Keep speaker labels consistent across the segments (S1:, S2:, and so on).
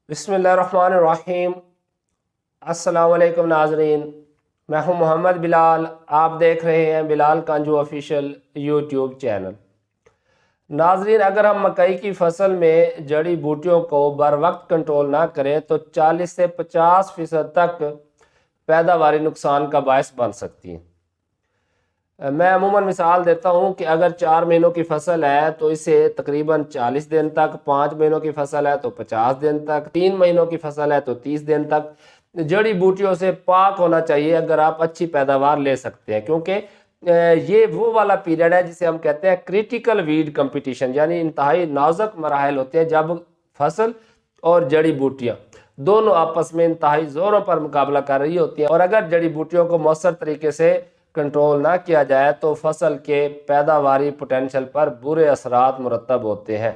S1: बिस्मिल्लाहिर्रहमानिर्रहीम। अस्सलाम वालेकुम नाजरीन, मैं हूं मोहम्मद बिलाल। आप देख रहे हैं बिलाल कांजू ऑफिशियल यूट्यूब चैनल। नाजरीन, अगर हम मकई की फसल में जड़ी बूटियों को बर वक्त कंट्रोल ना करें तो 40 से 50% तक पैदावारी नुकसान का बायस बन सकती है। मैं अमूमन मिसाल देता हूं कि अगर 4 महीनों की फसल है तो इसे तकरीबन 40 दिन तक, 5 महीनों की फसल है तो 50 दिन तक, 3 महीनों की फसल है तो 30 दिन तक जड़ी बूटियों से पाक होना चाहिए अगर आप अच्छी पैदावार ले सकते हैं। क्योंकि ये वो वाला पीरियड है जिसे हम कहते हैं क्रिटिकल वीड कंपटीशन, यानी इंतहाई नाजुक मराहल होते हैं जब फसल और जड़ी बूटियां दोनों आपस में इंतहाई जोरों पर मुकाबला कर रही होती हैं। और अगर जड़ी बूटियों को मौसर तरीके से कंट्रोल ना किया जाए तो फसल के पैदावारी पोटेंशियल पर बुरे असरात मुरतब होते हैं।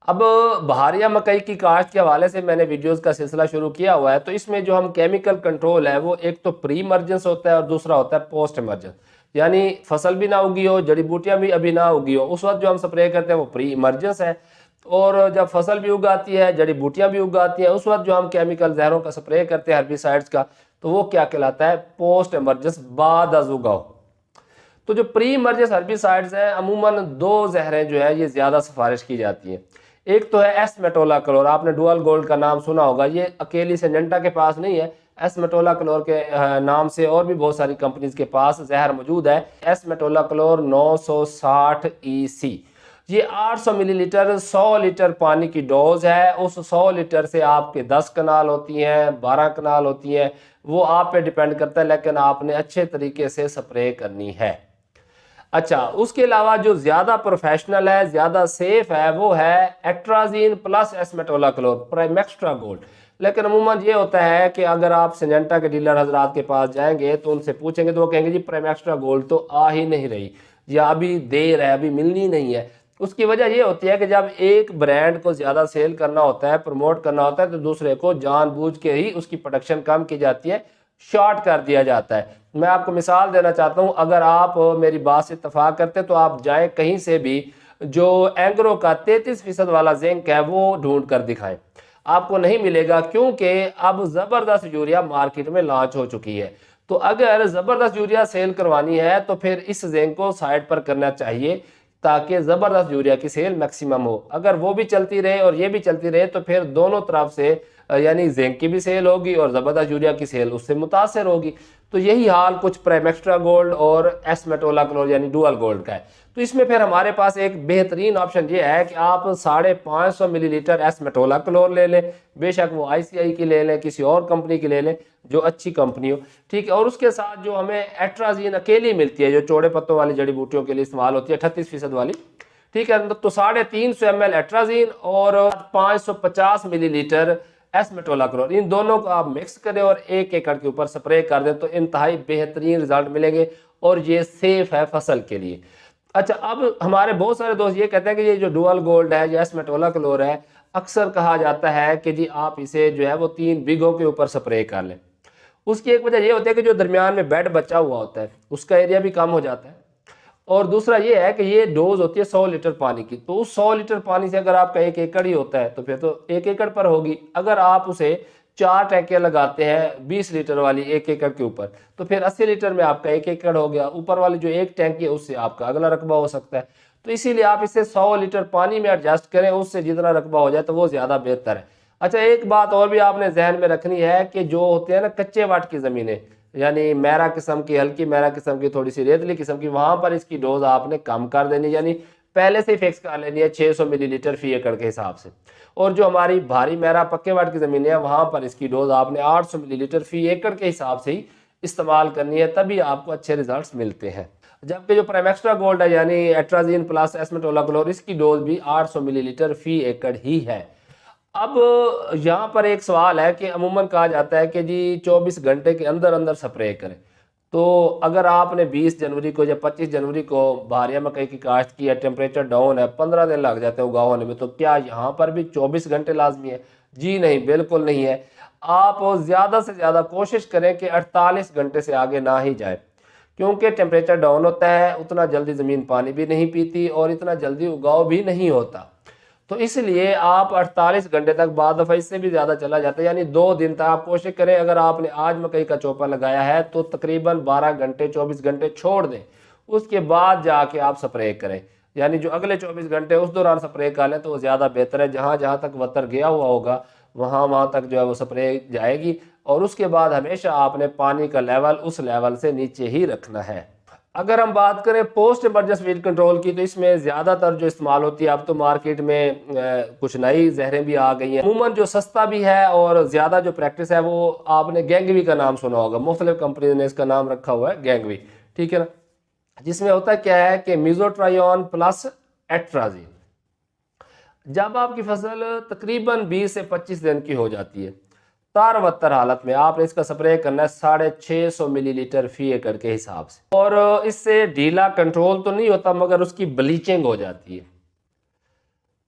S1: अब बहारिया मकई की काश्त के हवाले से मैंने वीडियोस का सिलसिला शुरू किया हुआ है। तो इसमें जो हम केमिकल कंट्रोल है वो एक तो प्री इमरजेंस होता है और दूसरा होता है पोस्ट इमरजेंस। यानी फसल भी ना उगी हो, जड़ी बूटियां भी अभी ना उगी हो, उस वक्त जो हम स्प्रे करते हैं वो प्री इमरजेंस है। और जब फसल भी उगाती है, जड़ी बूटियां भी उगाती हैं, उस वक्त जो हम केमिकल जहरों का स्प्रे करते हैं, हर्बिसाइड्स का, तो वो क्या कहलाता है? पोस्ट इमरजेंस, बाद अज उगाओ। तो जो प्री इमरजेंस हर्बिसाइड्स हैं, अमूमन दो जहरें जो है ये ज़्यादा सिफारिश की जाती हैं। एक तो है एसमेटोलाक्लोर, आपने डुअल गोल्ड का नाम सुना होगा। ये अकेली सिंजेंटा के पास नहीं है, एसमेटोलाक्लोर के नाम से और भी बहुत सारी कंपनीज के पास जहर मौजूद है। एसमेटोलाक्लोर 960 EC, ये 800 मिलीलीटर 100 लीटर पानी की डोज है। उस 100 लीटर से आपके 10 कनाल होती हैं, 12 कनाल होती हैं, वो आप पे डिपेंड करता है, लेकिन आपने अच्छे तरीके से स्प्रे करनी है। अच्छा, उसके अलावा जो ज़्यादा प्रोफेशनल है, ज़्यादा सेफ है, वो है एट्राजीन प्लस एस्मेटोलाक्लोर प्राइमेक्स्ट्रा गोल्ड। लेकिन अमूमन ये होता है कि अगर आप सिंजेंटा के डीलर हजरात के पास जाएंगे तो उनसे पूछेंगे तो वो कहेंगे जी प्राइमेक्स्ट्रा गोल्ड तो आ ही नहीं रही, या अभी देर है, अभी मिलनी नहीं है। उसकी वजह ये होती है कि जब एक ब्रांड को ज़्यादा सेल करना होता है, प्रमोट करना होता है, तो दूसरे को जानबूझ के ही उसकी प्रोडक्शन कम की जाती है, शॉर्ट कर दिया जाता है। मैं आपको मिसाल देना चाहता हूं, अगर आप मेरी बात से इत्तफाक करते तो आप जाएं कहीं से भी, जो एंग्रो का 33% वाला जिंक है वो ढूंढ कर दिखाएं, आपको नहीं मिलेगा। क्योंकि अब ज़बरदस्त यूरिया मार्केट में लॉन्च हो चुकी है। तो अगर ज़बरदस्त यूरिया सेल करवानी है तो फिर इस जिंक को साइड पर करना चाहिए ताकि ज़बरदस्त यूरिया की सेल मैक्सिमम हो। अगर वो भी चलती रहे और ये भी चलती रहे तो फिर दोनों तरफ से यानी जिंक की भी सेल होगी और ज़बरदस्त यूरिया की सेल उससे मुतासर होगी। तो यही हाल कुछ प्राइमेक्स्ट्रा गोल्ड और एस्मेटोलाक्लोर यानी डुअल गोल्ड का है। तो इसमें फिर हमारे पास एक बेहतरीन ऑप्शन ये है कि आप 550 मिलीलीटर एस्मेटोलाक्लोर ले लें, बेशक वो ICI की ले लें, किसी और कंपनी की ले लें जो अच्छी कंपनी हो, ठीक है। और उसके साथ जो हमें एट्राजीन अकेली मिलती है, जो चौड़े पत्तों वाली जड़ी बूटियों के लिए इस्तेमाल होती है, 38% वाली, ठीक है, तो 350 ml एट्राजीन और 550 मिलीलीटर एस्मेटोलाक्लोर, इन दोनों को आप मिक्स करें और 1 एकड़ के ऊपर स्प्रे कर दें तो इंतहाई बेहतरीन रिजल्ट मिलेंगे और ये सेफ है फसल के लिए। अच्छा, अब हमारे बहुत सारे दोस्त ये कहते हैं कि ये जो डुअल गोल्ड है या एस्मेटोलाक्लोर है, अक्सर कहा जाता है कि जी आप इसे जो है वो 3 बीघों के ऊपर स्प्रे कर लें। उसकी एक वजह ये होती है कि जो दरमियान में बेड बचा हुआ होता है उसका एरिया भी कम हो जाता है। और दूसरा ये है कि ये डोज होती है 100 लीटर पानी की, तो उस 100 लीटर पानी से अगर आपका 1 एकड़ ही होता है तो फिर तो 1 एकड़ पर होगी। अगर आप उसे 4 टैंकियाँ लगाते हैं 20 लीटर वाली 1 एकड़ के ऊपर, तो फिर 80 लीटर में आपका 1 एकड़ हो गया। ऊपर वाली जो एक टैंकी है उससे आपका अगला रकबा हो सकता है। तो इसीलिए आप इसे 100 लीटर पानी में एडजस्ट करें, उससे जितना रकबा हो जाए तो वो ज़्यादा बेहतर है। अच्छा, एक बात और भी आपने जहन में रखनी है कि जो होते हैं ना कच्चे वाट की ज़मीनें, यानी मैरा किस्म की, हल्की मैरा किस्म की, थोड़ी सी रेतली किस्म की, वहां पर इसकी डोज आपने कम कर देनी, यानी पहले से ही फिक्स कर लेनी है 600 मिलीलीटर फी एकड़ के हिसाब से। और जो हमारी भारी मैरा पक्के वाट की ज़मीन है वहां पर इसकी डोज आपने 800 मिलीलीटर फी एकड़ के हिसाब से ही इस्तेमाल करनी है, तभी आपको अच्छे रिजल्ट मिलते हैं। जबकि जो प्राइमेक्स्ट्रा गोल्ड है यानी एट्राजीन प्लस एस्मेटोलाक्लोर, इसकी डोज भी 800 मिलीलीटर फी एकड़ ही है। अब यहाँ पर एक सवाल है कि अमूमन कहा जाता है कि जी 24 घंटे के अंदर अंदर स्प्रे करें। तो अगर आपने 20 जनवरी को या 25 जनवरी को बहारिया मकई की काश्त की है, टेम्परेचर डाउन है, 15 दिन लग जाते हैं उगाव होने में, तो क्या यहाँ पर भी 24 घंटे लाजमी है? जी नहीं, बिल्कुल नहीं है। आप ज़्यादा से ज़्यादा कोशिश करें कि 48 घंटे से आगे ना ही जाए, क्योंकि टेम्परेचर डाउन होता है, उतना जल्दी ज़मीन पानी भी नहीं पीती और इतना जल्दी उगाव भी नहीं होता। तो इसलिए आप 48 घंटे तक, बाद दफ़ा इससे भी ज़्यादा चला जाता है, यानी 2 दिन तक आप कोशिश करें। अगर आपने आज मकई का चोपा लगाया है तो तकरीबन 12 घंटे 24 घंटे छोड़ दें, उसके बाद जाके आप स्प्रे करें। यानी जो अगले 24 घंटे उस दौरान स्प्रे कर लें तो वो ज़्यादा बेहतर है। जहाँ जहाँ तक वतर गया हुआ होगा वहाँ तक जो है वो स्प्रे जाएगी। और उसके बाद हमेशा आपने पानी का लेवल उस लेवल से नीचे ही रखना है। अगर हम बात करें पोस्ट इमरजेंसी वीड कंट्रोल की, तो इसमें ज़्यादातर जो इस्तेमाल होती है, अब तो मार्केट में कुछ नई जहरें भी आ गई हैं। अमूमन जो सस्ता भी है और ज़्यादा जो प्रैक्टिस है वो आपने गैंगवी का नाम सुना होगा, मुख्तलिफ कंपनी ने इसका नाम रखा हुआ है गैंगवी, ठीक है ना। जिसमें होता क्या है कि मीजोट्रायोन प्लस एट्राजीन। जब आपकी फसल तकरीबन 20 से 25 दिन की हो जाती है, तारवत्तर हालत में आपने इसका स्प्रे करना है 650 मिलीलीटर फी एकड़ के हिसाब से। और इससे ढीला कंट्रोल तो नहीं होता मगर उसकी ब्लीचिंग हो जाती है।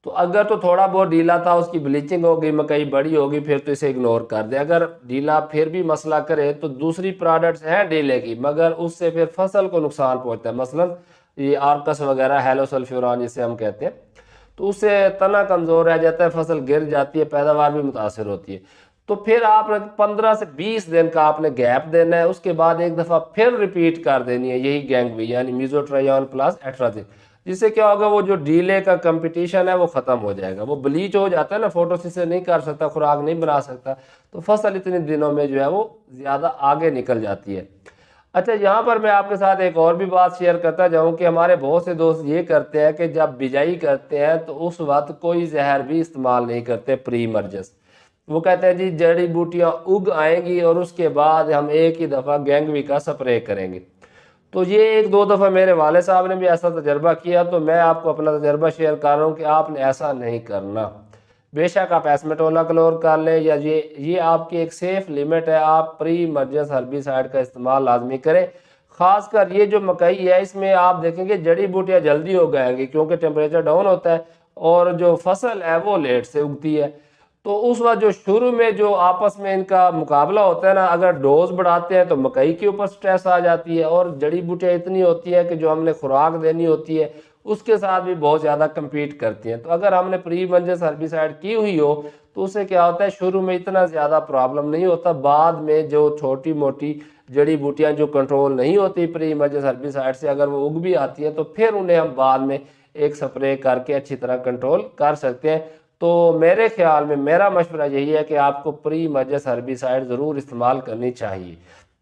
S1: तो अगर तो थोड़ा बहुत ढीला था, उसकी ब्लीचिंग हो गई, मकई बड़ी होगी, फिर तो इसे इग्नोर कर दे। अगर ढीला फिर भी मसला करे तो दूसरी प्रोडक्ट्स हैं ढीले की, मगर उससे फिर फसल को नुकसान पहुंचता है। मसलन ये आर्कस वगैरह, हेलोसल्फ्यूरान जिसे हम कहते हैं, तो उससे तना कमज़ोर रह जाता है, फसल गिर जाती है, पैदावार भी मुतासर होती है। तो फिर आप 15 से 20 दिन का आपने गैप देना है, उसके बाद एक दफ़ा फिर रिपीट कर देनी है यही गैंगवी यानी मीजोट्रायोन प्लस एट्राजीन। जिससे क्या होगा, वो जो डीले का कंपटीशन है वो ख़त्म हो जाएगा। वो ब्लीच हो जाता है ना, फोटोसिंथेसिस नहीं कर सकता, खुराक नहीं बना सकता, तो फसल इतने दिनों में जो है वो ज़्यादा आगे निकल जाती है। अच्छा, यहाँ पर मैं आपके साथ एक और भी बात शेयर करता जाऊँ कि हमारे बहुत से दोस्त ये करते हैं कि जब बिजाई करते हैं तो उस वक्त कोई जहर भी इस्तेमाल नहीं करते प्री इमर्जेंस। वो कहते हैं जी जड़ी बूटियाँ उग आएंगी और उसके बाद हम एक ही दफ़ा गैंगवी का स्प्रे करेंगे। तो ये 1-2 दफ़ा मेरे वाले साहब ने भी ऐसा तजर्बा किया, तो मैं आपको अपना तजर्बा शेयर कर रहा हूँ कि आपने ऐसा नहीं करना। बेशक आप एस्मेटोलाक्लोर कर लें, या ये आपकी एक सेफ लिमिट है। आप प्री इमरजेंस हर्बिसाइड का इस्तेमाल लाजमी करें। ख़ासकर ये जो मकई है इसमें आप देखेंगे जड़ी बूटियाँ जल्दी उग आएंगी क्योंकि टेम्परेचर डाउन होता है और जो फसल है वो लेट से उगती है। तो उस वक्त जो शुरू में जो आपस में इनका मुकाबला होता है ना, अगर डोज बढ़ाते हैं तो मकई के ऊपर स्ट्रेस आ जाती है, और जड़ी बूटियाँ इतनी होती है कि जो हमने खुराक देनी होती है उसके साथ भी बहुत ज़्यादा कम्पीट करती हैं। तो अगर हमने प्री इमरजेंस हर्बिसाइड की हुई हो तो उससे क्या होता है, शुरू में इतना ज़्यादा प्रॉब्लम नहीं होता। बाद में जो छोटी मोटी जड़ी बूटियाँ जो कंट्रोल नहीं होती प्री इमरजेंस हर्बिसाइड से, अगर वो उग भी आती हैं तो फिर उन्हें हम बाद में एक स्प्रे करके अच्छी तरह कंट्रोल कर सकते हैं। तो मेरे ख्याल में मेरा मशवरा यही है कि आपको प्री इमरजेंस हर्बिसाइड ज़रूर इस्तेमाल करनी चाहिए।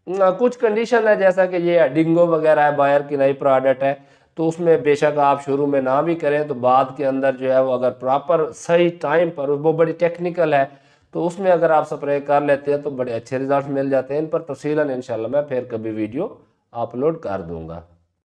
S1: कुछ कंडीशन है, जैसा कि ये डिंगो वगैरह है, बायर की नई प्रोडक्ट है, तो उसमें बेशक आप शुरू में ना भी करें तो बाद के अंदर जो है वो अगर प्रॉपर सही टाइम पर, वो बड़ी टेक्निकल है, तो उसमें अगर आप स्प्रे कर लेते हैं तो बड़े अच्छे रिजल्ट मिल जाते हैं। इन पर तफसीलन इंशाल्लाह मैं फिर कभी वीडियो अपलोड कर दूंगा।